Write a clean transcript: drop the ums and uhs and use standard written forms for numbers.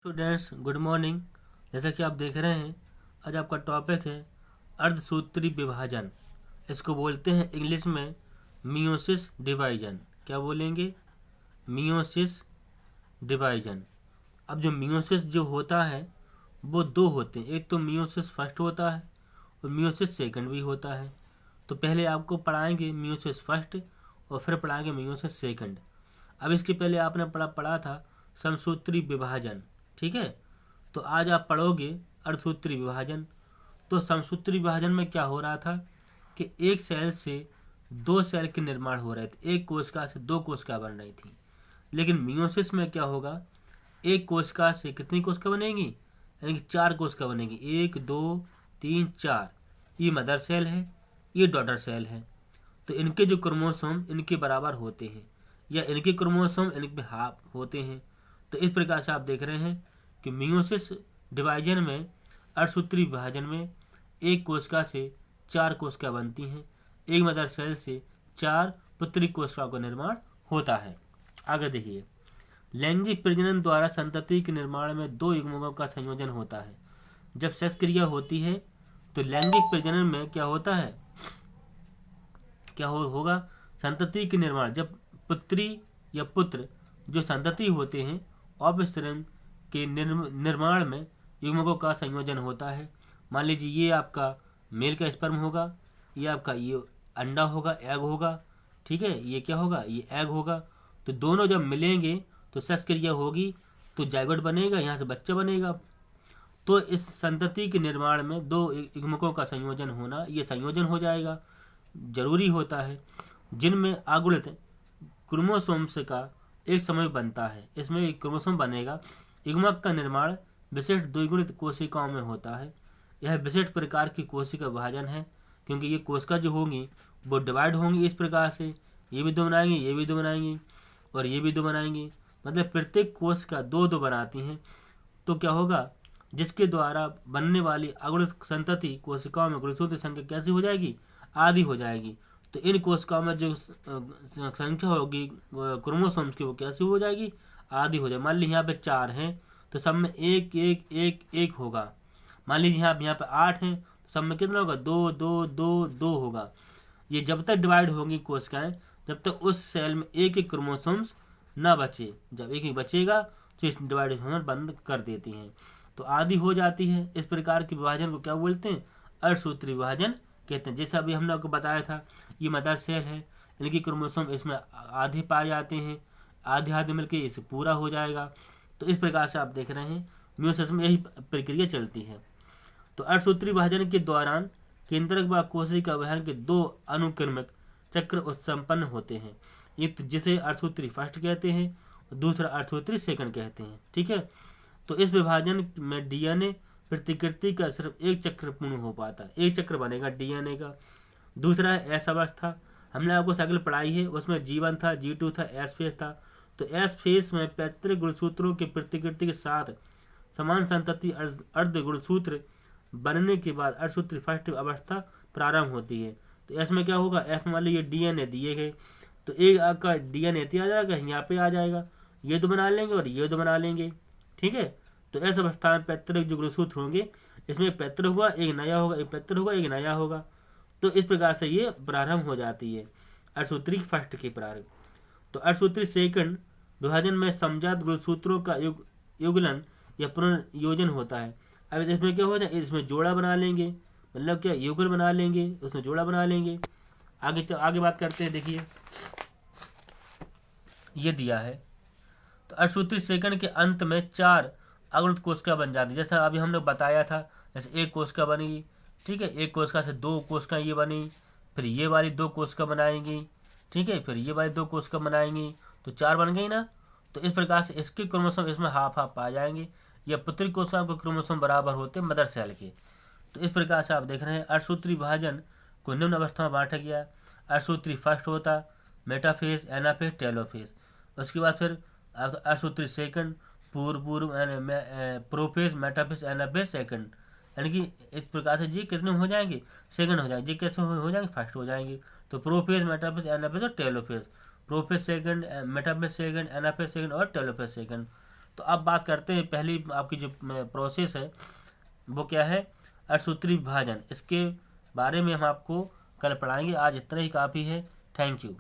Students good morning. जैसा कि आप देख रहे हैं, आज आपका टॉपिक है अर्धसूत्री विभाजन। इसको बोलते हैं इंग्लिश में मियोसिस डिवाइजन। क्या बोलेंगे? Meiosis division. अब जो मियोसिस जो होता है वो दो होते हैं, एक तो मियोसिस फर्स्ट होता है और मियोसिस सेकंड भी होता है। तो पहले आपको पढ़ाएंगे मियोसिस फर्स्ट और फिर पढ़ाएंगे मियोसिस सेकंड। अब इसके पहले आपने पढ़ा था समसूत्री विभाजन, ठीक है। तो आज आप पढ़ोगे अर्धसूत्री विभाजन। तो समसूत्री विभाजन में क्या हो रहा था कि एक सेल से दो सेल के निर्माण हो रहे थे, एक कोशिका से दो कोशिका बन रही थी। लेकिन मियोसिस में क्या होगा, एक कोशिका से कितनी कोशिका बनेगी, यानी कि चार कोशिका बनेगी, 1 2 3 4। ये मदर सेल है, ये डॉटर सेल है। तो इनके जो क्रोमोसोम इनके बराबर होते हैं या इनके क्रोमोसोम इनके हाफ होते हैं। तो इस प्रकार से आप देख रहे हैं कि मियोसिस डिवाइजन में, अर्धसूत्री विभाजन में, एक कोशिका से चार कोशिका बनती हैं, एक मदर सेल से चार पुत्री कोशिकाओं का निर्माण होता है। आगे देखिए, लैंगिक प्रजनन द्वारा संतति के निर्माण में दो युग्मकों का संयोजन होता है। जब सेक्स क्रिया होती है तो लैंगिक प्रजनन में क्या होता है, होगा संतति के निर्माण। जब पुत्री या पुत्र जो संतति होते हैं, ऑफस्प्रिंग के निर्माण में युग्मकों का संयोजन होता है। मान लीजिए ये आपका मेल का स्पर्म होगा, ये आपका ये अंडा होगा, एग होगा, ठीक है। ये क्या होगा, ये एग होगा। तो दोनों जब मिलेंगे तो सेक्स क्रिया होगी, तो जाइगोट बनेगा, यहाँ से बच्चा बनेगा। तो इस संतति के निर्माण में दो युग्मकों का संयोजन होना, ये संयोजन हो जाएगा, जरूरी होता है, जिनमें अगुणित क्रोमोसोम्स का एक समय बनता है। इसमें एक क्रोमोसोम बनेगा। युग्मक का निर्माण विशिष्ट द्विगुणित कोशिकाओं में होता है। यह विशिष्ट प्रकार की कोशिका विभाजन है, क्योंकि ये कोशिका जो होंगी वो डिवाइड होंगी इस प्रकार से, ये भी दो बनाएंगे, ये भी दो बनाएंगे और ये भी दो बनाएंगे। मतलब प्रत्येक कोशिका दो दो बनाती हैं। तो क्या होगा, जिसके द्वारा बनने वाली अगुणित संतति कोशिकाओं में गुणसूत्र संख्या कैसी हो जाएगी, आधी हो जाएगी। तो इन कोशिकाओं में जो संख्या होगी क्रोमोसोम्स की, वो कैसी हो जाएगी, आधी हो जाएगी। मान लीजिए यहाँ पे 4 हैं तो सब में एक एक एक एक होगा। मान लीजिए यहाँ पे 8 हैं तो सब में कितना होगा, 2 2 2 2 होगा। ये जब तक डिवाइड होंगी कोशिकाएं, जब तक उस सेल में एक एक क्रोमोसोम्स ना बचे। जब एक एक बचेगा तो इस डिवाइड होना बंद कर देती हैं, तो आधी हो जाती है। इस प्रकार के विभाजन को क्या बोलते हैं, अर्धसूत्री विभाजन कहते हैं। जैसा अभी हमने आपको बताया था, ये मदर सेल है, इनकी क्रोमोसोम इसमें आधे पाए जाते हैं, आधे आधे मिलकर इसे पूरा हो जाएगा। तो इस प्रकार से आप देख रहे हैं मियोसिस में यही प्रक्रिया चलती है। तो अर्धसूत्री विभाजन के दौरान केंद्रक व कोशिका विभाजन के दो अनुक्रमिक चक्र उत्संपन्न होते हैं। एक तो जिसे अर्धसूत्री फर्स्ट कहते हैं और दूसरा अर्धसूत्री सेकंड कहते हैं, ठीक है। तो इस विभाजन में डीएनए प्रतिकृति का सिर्फ एक चक्र पूर्ण हो पाता है, एक चक्र बनेगा डीएनए का। दूसरा है एस अवस्था। हमने आपको साइकिल पढ़ाई है, उसमें G1 था, G2 था, एस फेज था। तो एस फेज में पैतृक गुणसूत्रों की प्रतिकृति के साथ समान संतति अर्ध गुणसूत्र बनने के बाद अर्धसूत्री फर्स्ट अवस्था प्रारंभ होती है। तो एस में क्या होगा, एस मान लीजिए डीएनए दिए गए, तो एक आपका डीएनए आ जाएगा, यहाँ पे आ जाएगा, ये दो बना लेंगे और ये दो बना लेंगे, ठीक है। तो ऐसे अवस्था में पैतृक जो गुणसूत्र होंगे, इसमें पैतृक हुआ, एक नया होगा, एक पैतृक होगा, एक नया होगा। तो इस प्रकार से ये प्रारंभ हो जाती है अर्धसूत्री फर्स्ट की प्रारंभ। तो अर्धसूत्री सेकंड विभाजन में समजात गुणसूत्रों का युगलन या पुनर्योजन होता है। अब इसमें क्या होता है, इसमें जोड़ा बना लेंगे, मतलब क्या, युगल बना लेंगे, उसमें जोड़ा बना लेंगे। आगे बात करते हैं। देखिए ये दिया है, तो अर्धसूत्री सेकंड के अंत में चार अगुणित कोशिका बन जाती है। जैसा अभी हमने बताया था, जैसे एक कोशिका बनेगी, ठीक है, एक कोशिका से दो कोशिका ये बनी, फिर ये वाली दो कोशिका बनाएंगी, ठीक है, फिर ये वाली दो कोशिका बनाएंगी, तो चार बन गई ना। तो इस प्रकार से इसके क्रोमोसोम इसमें हाफ हाफ आ जाएंगे, या पुत्री कोशिकाओं के क्रोमोसोम बराबर होते हैं मदर सेल के। तो इस प्रकार से आप देख रहे हैं अर्धसूत्री विभाजन को निम्न अवस्था में बांटा गया। अर्धसूत्री फर्स्ट होता, मेटाफेज, एनाफेज, टेलोफेज। उसके बाद फिर अर्धसूत्री सेकंड, पूर्व प्रोफेज, मेटाफेज, एनाफेज, सेकंड। यानी कि इस प्रकार से जी कितने हो जाएंगे, सेकंड हो जाएंगे, जी कैसे हो जाएंगे, फर्स्ट हो जाएंगे। तो प्रोफेज, मेटाफेज, एनाफेज और telophase. Prophase second, metaphase second, anaphase second और टेलोफेज सेकंड। तो अब बात करते हैं, पहली आपकी जो प्रोसेस है वो क्या है, अष्टसूत्री विभाजन। इसके बारे में हम आपको कल पढ़ाएंगे। आज इतना ही काफ़ी है। Thank you.